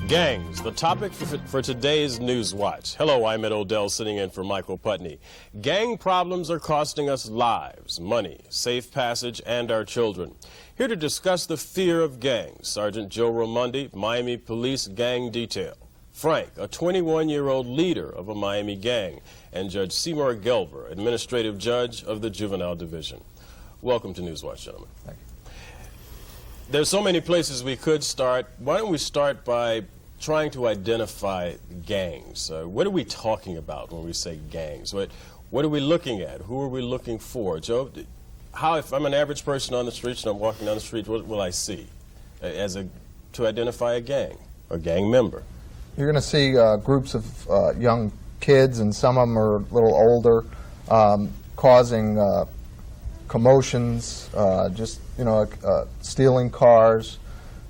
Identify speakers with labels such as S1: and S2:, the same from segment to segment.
S1: Gangs, the topic for today's Newswatch. Hello, I'm Ed Odell sitting in for Michael Putney. Gang problems are costing us lives, money, safe passage, and our children. Here to discuss the fear of gangs, Sergeant Joe Ramundi, Miami Police Gang Detail. Frank, a 21-year-old leader of a Miami gang, and Judge Seymour Gelber, Administrative Judge of the Juvenile Division. Welcome to Newswatch, gentlemen.
S2: Thank you.
S1: There's so many places we could start. Why don't we start by trying to identify gangs? What are we talking about when we say gangs? What are we looking at? Who are we looking for? Joe, if I'm an average person on the streets and I'm walking down the street, what will I see to identify a gang, a gang member?
S2: You're going to see groups of young kids, and some of them are a little older, causing commotions, stealing cars,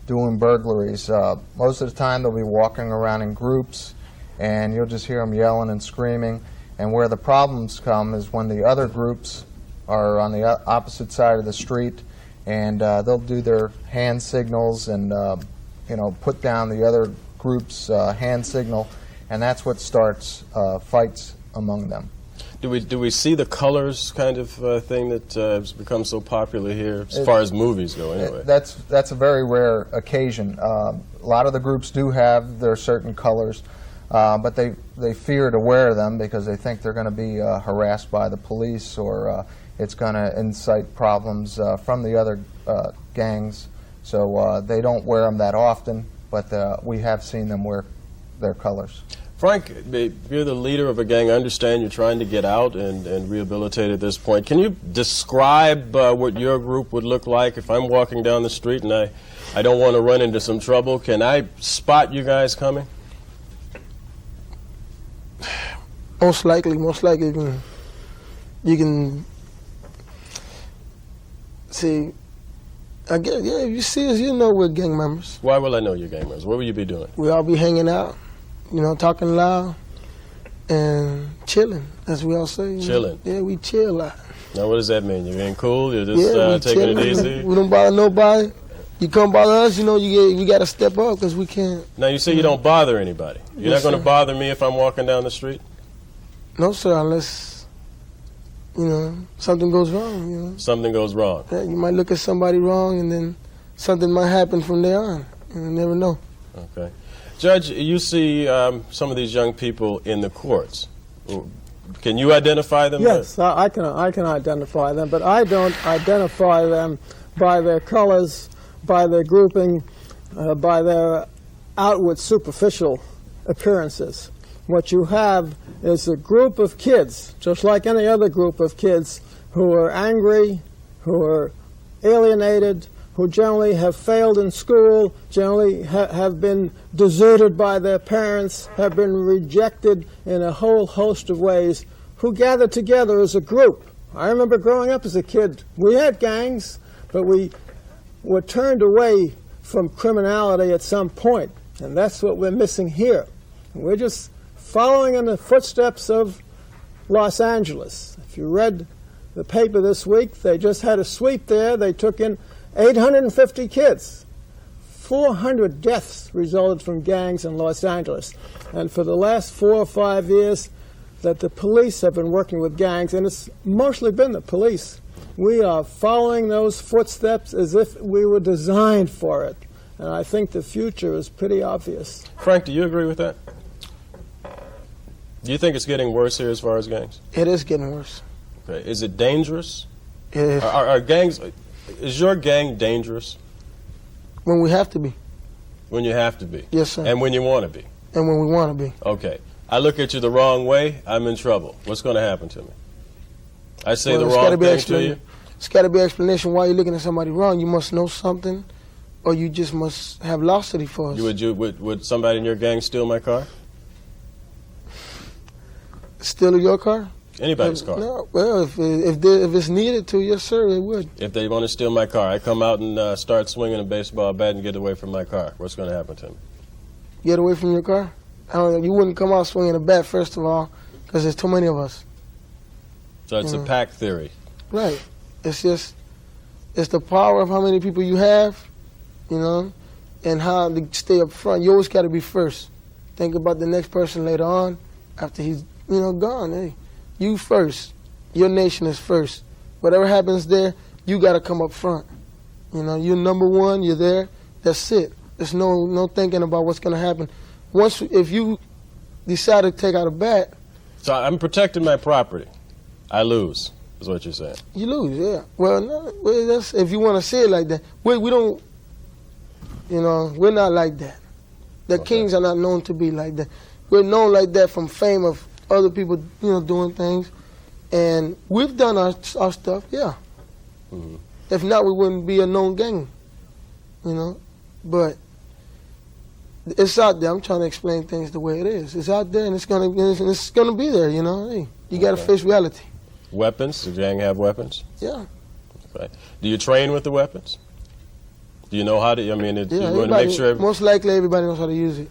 S2: doing burglaries. Most of the time they'll be walking around in groups, and you'll just hear them yelling and screaming. And where the problems come is when the other groups are on the opposite side of the street, and they'll do their hand signals and put down the other group's hand signal, and that's what starts fights among them.
S1: Do we see the colors kind of thing that has become so popular here, as far as movies go, anyway?
S2: That's a very rare occasion. A lot of the groups do have their certain colors, but they fear to wear them because they think they're going to be harassed by the police, or it's going to incite problems from the other gangs. So they don't wear them that often, but we have seen them wear their colors.
S1: Frank, you're the leader of a gang. I understand you're trying to get out and rehabilitate at this point. Can you describe what your group would look like if I'm walking down the street and I don't want to run into some trouble? Can I spot you guys coming?
S3: Most likely you can see. I guess, yeah, if you see us, you know we're gang members.
S1: Why will I know you're gang members? What will you be doing?
S3: We all be hanging out, talking loud and chilling, as we all say.
S1: Chilling?
S3: Yeah, we chill a lot.
S1: Now, what does that mean? You're being cool? You're just taking it easy?
S3: We don't bother nobody. You come bother us, you got to step up because we can't.
S1: Now, you say you don't bother anybody. You're not going to bother me if I'm walking down the street?
S3: No, sir, unless, something goes wrong,
S1: Something goes wrong?
S3: Yeah, you might look at somebody wrong, and then something might happen from there on. You never know.
S1: Okay. Judge, you see some of these young people in the courts. Can you identify them?
S4: Yes, I can identify them, but I don't identify them by their colors, by their grouping, by their outward superficial appearances. What you have is a group of kids, just like any other group of kids, who are angry, who are alienated, who generally have failed in school, generally have been deserted by their parents, have been rejected in a whole host of ways, who gather together as a group. I remember growing up as a kid, we had gangs, but we were turned away from criminality at some point, and that's what we're missing here. We're just following in the footsteps of Los Angeles. If you read the paper this week, they just had a sweep there. They took in 850 kids. 400 deaths resulted from gangs in Los Angeles. And for the last 4 or 5 years that the police have been working with gangs, and it's mostly been the police, we are following those footsteps as if we were designed for it. And I think the future is pretty obvious.
S1: Frank, do you agree with that? Do you think it's getting worse here as far as gangs?
S3: It is getting worse.
S1: Okay. Is it dangerous?
S3: Yeah.
S1: Are gangs? Is your gang dangerous?
S3: When we have to be.
S1: When you have to be?
S3: Yes, sir.
S1: And when you want to be?
S3: And when we want to be.
S1: Okay. I look at you the wrong way, I'm in trouble. What's going to happen to me? I say the wrong thing to you?
S3: It's got to be an explanation why you're looking at somebody wrong. You must know something, or you just must have lost it for us.
S1: Would somebody in your gang steal my car?
S3: Steal your car?
S1: Anybody's car.
S3: No. Well, if it's needed to, yes, sir, it would.
S1: If they want to steal my car, I come out and start swinging a baseball bat and get away from my car. What's going to happen to me?
S3: Get away from your car? I don't know. You wouldn't come out swinging a bat, first of all, because there's too many of us.
S1: So it's a pack theory.
S3: Right. It's the power of how many people you have, and how to stay up front. You always got to be first. Think about the next person later on after he's, gone. Hey, you first. Your nation is first. Whatever happens there, you got to come up front. You're number one. You're there. That's it. There's no thinking about what's going to happen. If you decide to take out a bat.
S1: So I'm protecting my property. I lose, is what you're saying.
S3: You lose, yeah. Well, no, that's, if you want to say it like that. We don't, we're not like that. The Kings are not known to be like that. We're known like that from fame of other people, doing things. And we've done our stuff, yeah. Mm-hmm. If not, we wouldn't be a known gang, But it's out there. I'm trying to explain things the way it is. It's out there, and it's gonna be there. Hey, you got to face reality.
S1: Weapons? Does the gang have weapons?
S3: Yeah.
S1: Okay. Do you train with the weapons? Do you know how to? You want to make sure.
S3: Most likely, everybody knows how to use it.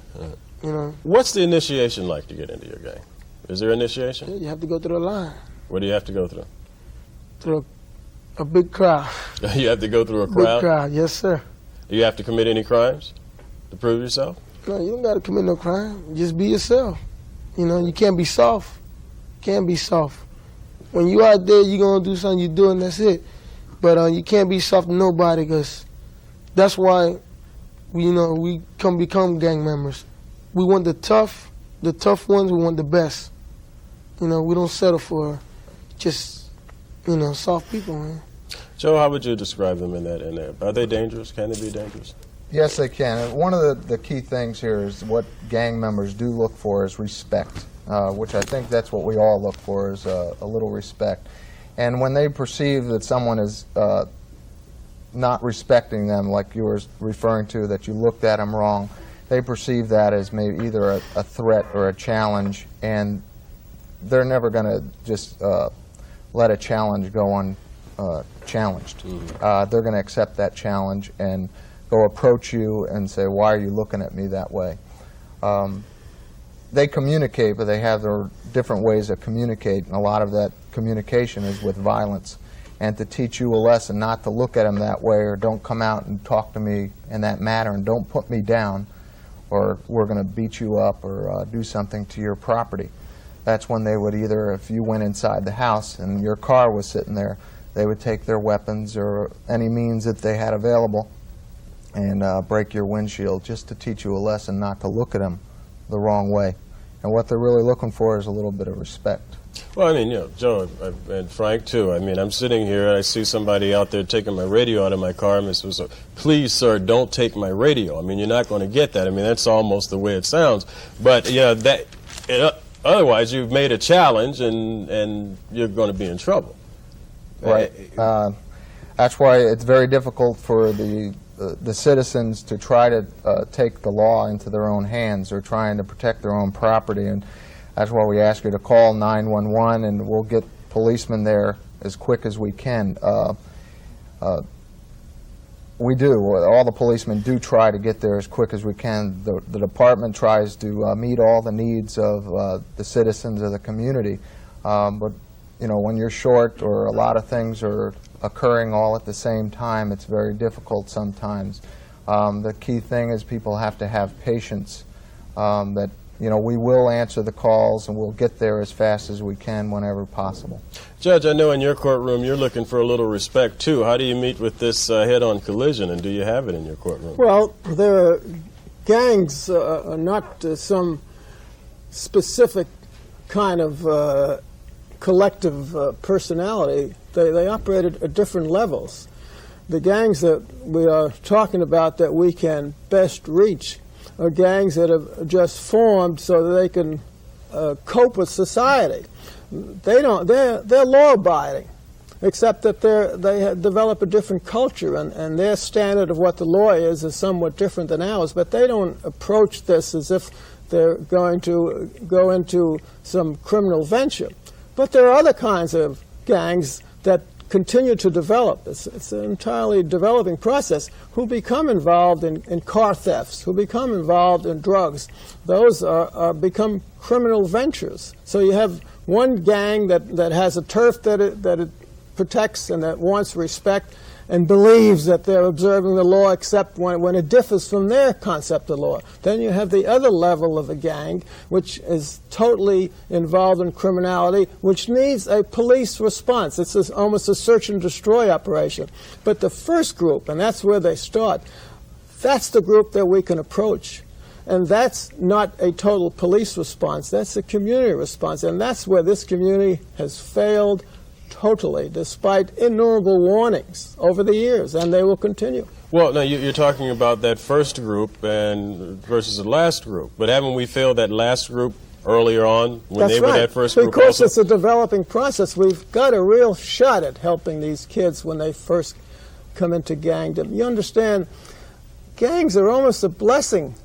S1: What's the initiation like to get into your gang? Is there initiation?
S3: Yeah, you have to go through a line.
S1: What do you have to go through?
S3: Through a big crowd.
S1: You have to go through a crowd?
S3: Big crowd, yes, sir.
S1: Do you have to commit any crimes to prove yourself?
S3: No, you don't got to commit no crime. Just be yourself. You can't be soft. Can't be soft. When you out there, you're going to do something you do, and that's it. But you can't be soft to nobody, because that's why we become gang members. We want the tough ones. We want the best. We don't settle for just, soft people, man.
S1: Joe, how would you describe them in that? Are they dangerous? Can they be dangerous?
S2: Yes, they can. And one of the key things here is what gang members do look for is respect, which I think that's what we all look for, is a little respect. And when they perceive that someone is not respecting them, like you were referring to, that you looked at them wrong, they perceive that as maybe either a threat or a challenge, and they're never going to just let a challenge go unchallenged. They're going to accept that challenge and go approach you and say, why are you looking at me that way? They communicate, but they have their different ways of communicating. A lot of that communication is with violence. And to teach you a lesson not to look at them that way, or don't come out and talk to me in that manner, and don't put me down, or we're going to beat you up or do something to your property. That's when they would either, if you went inside the house and your car was sitting there, they would take their weapons or any means that they had available and break your windshield, just to teach you a lesson not to look at them the wrong way. And what they're really looking for is a little bit of respect.
S1: Well, Joe and Frank too. I'm sitting here and I see somebody out there taking my radio out of my car, and it's please, sir, don't take my radio. You're not going to get that. That's almost the way it sounds. But otherwise, you've made a challenge, and you're going to be in trouble.
S2: Right. That's why it's very difficult for the citizens to try to take the law into their own hands. They're trying to protect their own property, and that's why we ask you to call 911, and we'll get policemen there as quick as we can. We do. All the policemen do try to get there as quick as we can. The department tries to meet all the needs of the citizens of the community. But when you're short or a lot of things are occurring all at the same time, it's very difficult sometimes. The key thing is people have to have patience, that we will answer the calls, and we'll get there as fast as we can whenever possible.
S1: Judge, I know in your courtroom you're looking for a little respect too. How do you meet with this head-on collision, and do you have it in your courtroom?
S4: Well, there are gangs, not some specific kind of collective personality. They operate at different levels. The gangs that we are talking about that we can best reach are gangs that have just formed so that they can cope with society. They're law-abiding, except that they have developed a different culture, and their standard of what the law is somewhat different than ours. But they don't approach this as if they're going to go into some criminal venture. But there are other kinds of gangs that continue to develop. It's an entirely developing process, who become involved in car thefts, who become involved in drugs. Those become criminal ventures. So you have one gang that has a turf that it protects and that wants respect, and believes that they're observing the law, except when it differs from their concept of law. Then you have the other level of a gang, which is totally involved in criminality, which needs a police response. It's almost a search and destroy operation. But the first group, and that's where they start, that's the group that we can approach. And that's not a total police response. That's a community response. And that's where this community has failed totally, despite innumerable warnings over the years, and they will continue.
S1: Well, now you're talking about that first group and versus the last group, but haven't we failed that last group earlier on when they were that first group?
S4: Because it's a developing process. We've got a real shot at helping these kids when they first come into gangdom. You understand, gangs are almost a blessing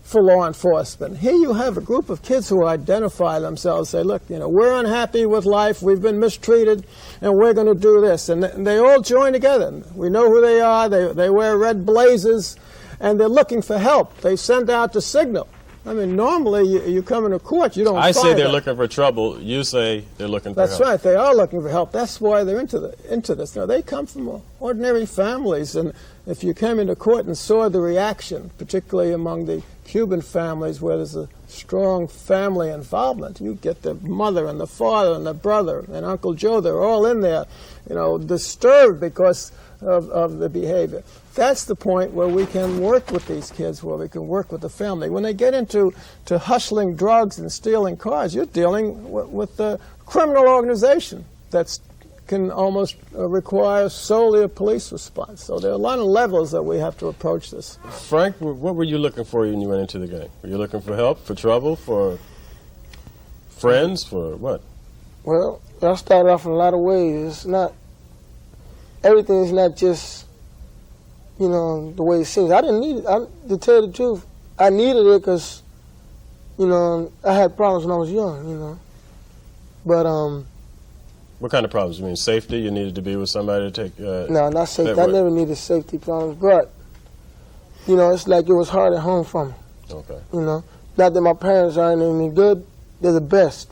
S4: for law enforcement. Here you have a group of kids who identify themselves, say, look, you know, we're unhappy with life, we've been mistreated, and we're going to do this. And they all join together. We know who they are, they wear red blazers, and they're looking for help. They send out the signal. I mean, normally you come into court, you don't
S1: I say they're
S4: them.
S1: looking for trouble, you say they're looking for
S4: That's
S1: help.
S4: That's right, they are looking for help. That's why they're into this. Now, they come from ordinary families, and if you came into court and saw the reaction, particularly among the Cuban families where there's a strong family involvement, you get the mother and the father and the brother and Uncle Joe, they're all in there, you know, disturbed because of the behavior. That's the point where we can work with these kids, where we can work with the family. When they get into hustling drugs and stealing cars, you're dealing with the criminal organization that can almost require solely a police response. So there are a lot of levels that we have to approach this.
S1: Frank, what were you looking for when you went into the gang? Were you looking for help, for trouble, for friends, for what?
S3: Well, I started off in a lot of ways. It's not, everything is not just, you know, the way it seems. I didn't need it. To tell you the truth, I needed it because, you know, I had problems when I was young, you know. But,
S1: what kind of problems? You mean safety? You needed to be with somebody to take...
S3: no, not safety. I never needed safety problems, but, you know, it's like it was hard at home for me.
S1: Okay.
S3: You know, not that my parents aren't any good. They're the best.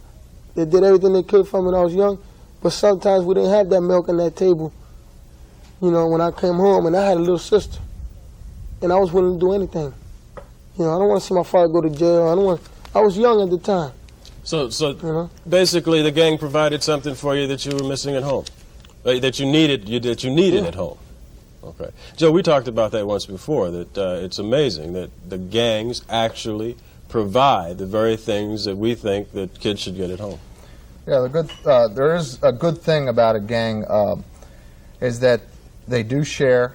S3: They did everything they could for me when I was young, but sometimes we didn't have that milk on that table. You know, when I came home, and I had a little sister, and I was willing to do anything. You know, I don't want to see my father go to jail. I was young at the time.
S1: So
S3: you know?
S1: Basically, the gang provided something for you that you were missing at home, that you needed
S3: Yeah.
S1: at home. Okay, Joe, we talked about that once before. That it's amazing that the gangs actually provide the very things that we think that kids should get at home.
S2: Yeah, there is a good thing about a gang is that they do share,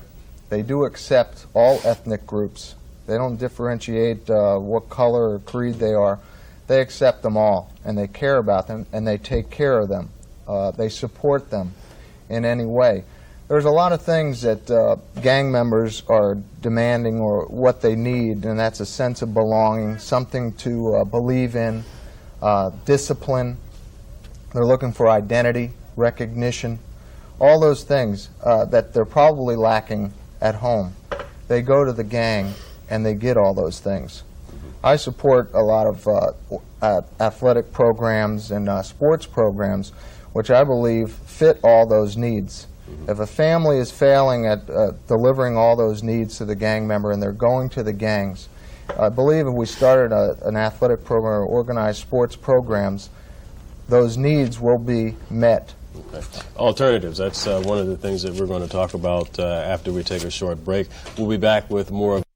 S2: they do accept all ethnic groups. They don't differentiate what color or creed they are. They accept them all, and they care about them, and they take care of them. They support them in any way. There's a lot of things that gang members are demanding or what they need, and that's a sense of belonging, something to believe in, discipline. They're looking for identity, recognition, all those things that they're probably lacking at home. They go to the gang, and they get all those things. I support a lot of athletic programs and sports programs, which I believe fit all those needs. If a family is failing at delivering all those needs to the gang member and they're going to the gangs, I believe if we started an athletic program or organized sports programs, those needs will be met.
S1: Okay. Alternatives, that's one of the things that we're going to talk about after we take a short break. We'll be back with more of